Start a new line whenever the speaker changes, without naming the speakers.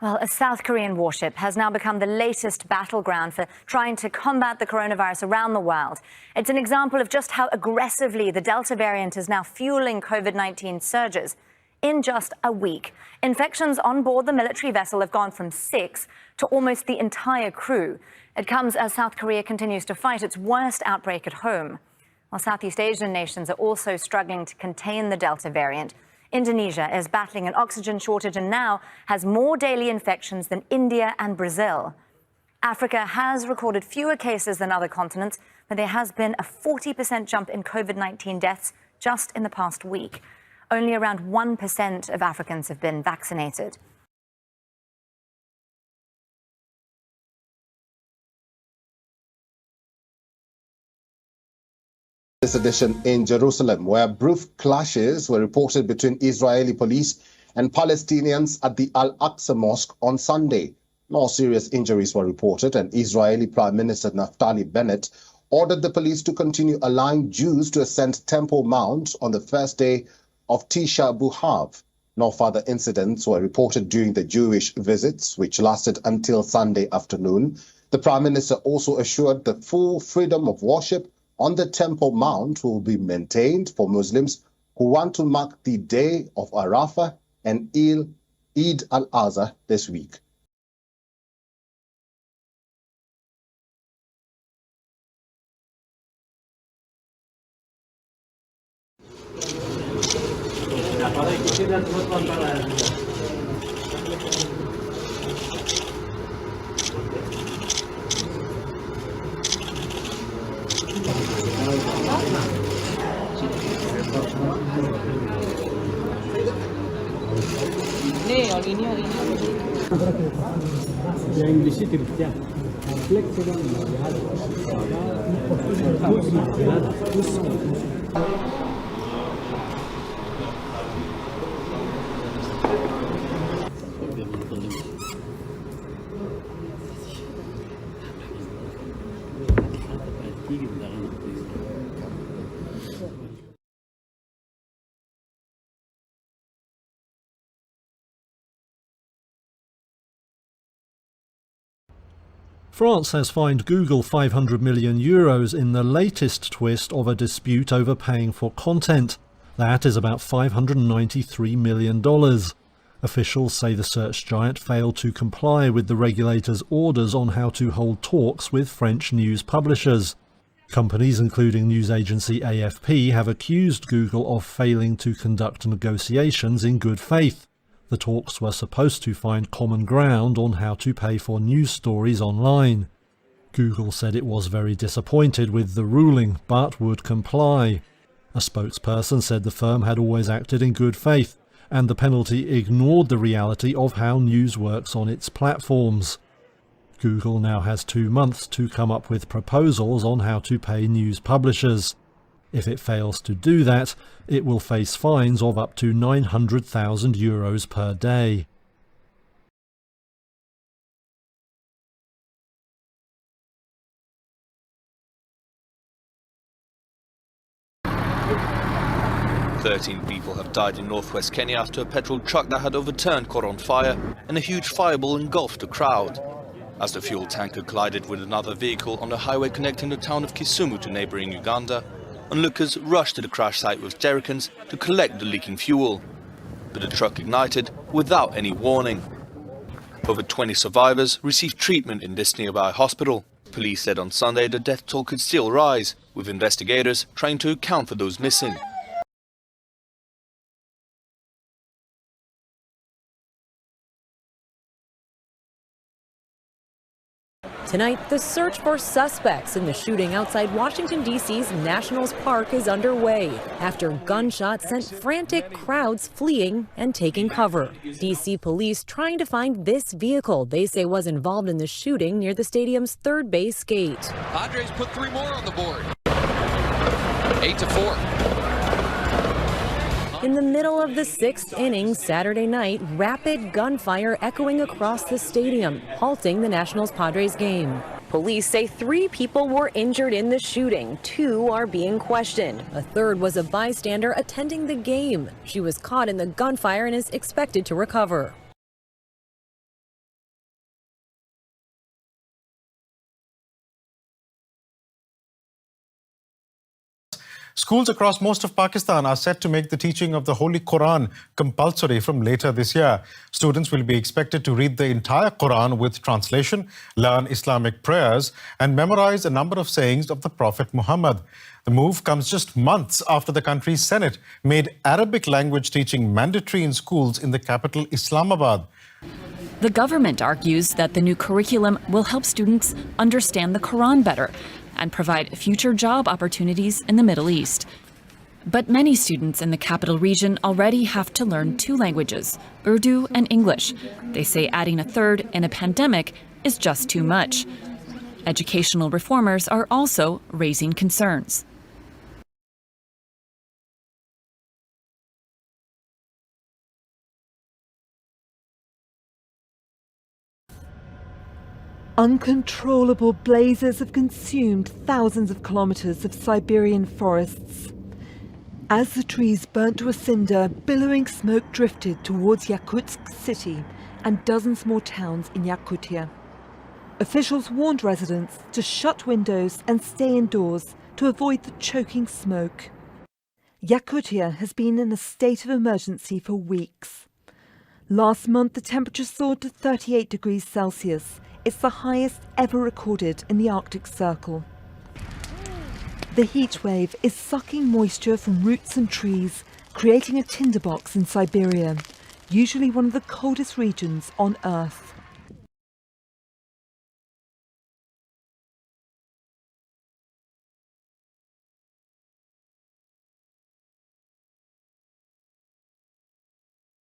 Well, a South Korean warship has now become the latest battleground for trying to combat the coronavirus around the world. It's an example of just how aggressively the Delta variant is now fueling COVID-19 surges. In just a week, infections on board the military vessel have gone from 6 to almost the entire crew. It comes as South Korea continues to fight its worst outbreak at home. While Southeast Asian nations are also struggling to contain the Delta variant. Indonesia is battling an oxygen shortage and now has more daily infections than India and Brazil. Africa has recorded fewer cases than other continents, but there has been a 40% jump in COVID-19 deaths just in the past week. Only around 1% of Africans have been vaccinated.
This edition in Jerusalem, where brief clashes were reported between Israeli police and Palestinians at the Al-Aqsa Mosque on Sunday. No serious injuries were reported, and Israeli Prime Minister Naftali Bennett ordered the police to continue allowing Jews to ascend Temple Mount on the first day of Tisha B'Av. No further incidents were reported during the Jewish visits, which lasted until Sunday afternoon. The Prime Minister also assured the full freedom of worship on the Temple Mount will be maintained for Muslims who want to mark the day of Arafah and Eid al-Adha this week.
Yang di situ ya. Fleksibel
France has fined Google €500 million in the latest twist of a dispute over paying for content. That is about $593 million. Officials say the search giant failed to comply with the regulator's orders on how to hold talks with French news publishers. Companies including news agency AFP have accused Google of failing to conduct negotiations in good faith. The talks were supposed to find common ground on how to pay for news stories online. Google said it was very disappointed with the ruling, but would comply. A spokesperson said the firm had always acted in good faith, and the penalty ignored the reality of how news works on its platforms. Google now has 2 months to come up with proposals on how to pay news publishers. If it fails to do that, it will face fines of up to €900,000 per day.
"13 people have died in northwest Kenya after a petrol truck that had overturned caught on fire and a huge fireball engulfed the crowd. As the fuel tanker collided with another vehicle on the highway connecting the town of Kisumu to neighboring Uganda, onlookers rushed to the crash site with jerrycans to collect the leaking fuel. But the truck ignited without any warning. Over 20 survivors received treatment in this nearby hospital. Police said on Sunday the death toll could still rise, with investigators trying to account for those missing.
Tonight, the search for suspects in the shooting outside Washington, D.C.'s Nationals Park is underway after gunshots sent frantic crowds fleeing and taking cover. D.C. police trying to find this vehicle they say was involved in the shooting near the stadium's third base gate.
Padres put 3 more on the board. 8-4.
In the middle of the 6th inning Saturday night, rapid gunfire echoing across the stadium, halting the Nationals-Padres game. Police say 3 people were injured in the shooting. 2 are being questioned. A third was a bystander attending the game. She was caught in the gunfire and is expected to recover.
Schools across most of Pakistan are set to make the teaching of the Holy Quran compulsory from later this year. Students will be expected to read the entire Quran with translation, learn Islamic prayers, and memorize a number of sayings of the Prophet Muhammad. The move comes just months after the country's Senate made Arabic language teaching mandatory in schools in the capital, Islamabad.
The government argues that the new curriculum will help students understand the Quran better and provide future job opportunities in the Middle East. But many students in the capital region already have to learn two languages, Urdu and English. They say adding a third in a pandemic is just too much. Educational reformers are also raising concerns.
Uncontrollable blazes have consumed thousands of kilometers of Siberian forests. As the trees burnt to a cinder, billowing smoke drifted towards Yakutsk city and dozens more towns in Yakutia. Officials warned residents to shut windows and stay indoors to avoid the choking smoke. Yakutia has been in a state of emergency for weeks. Last month, the temperature soared to 38 degrees Celsius. It's the highest ever recorded in the Arctic Circle. The heat wave is sucking moisture from roots and trees, creating a tinderbox in Siberia, usually one of the coldest regions on Earth.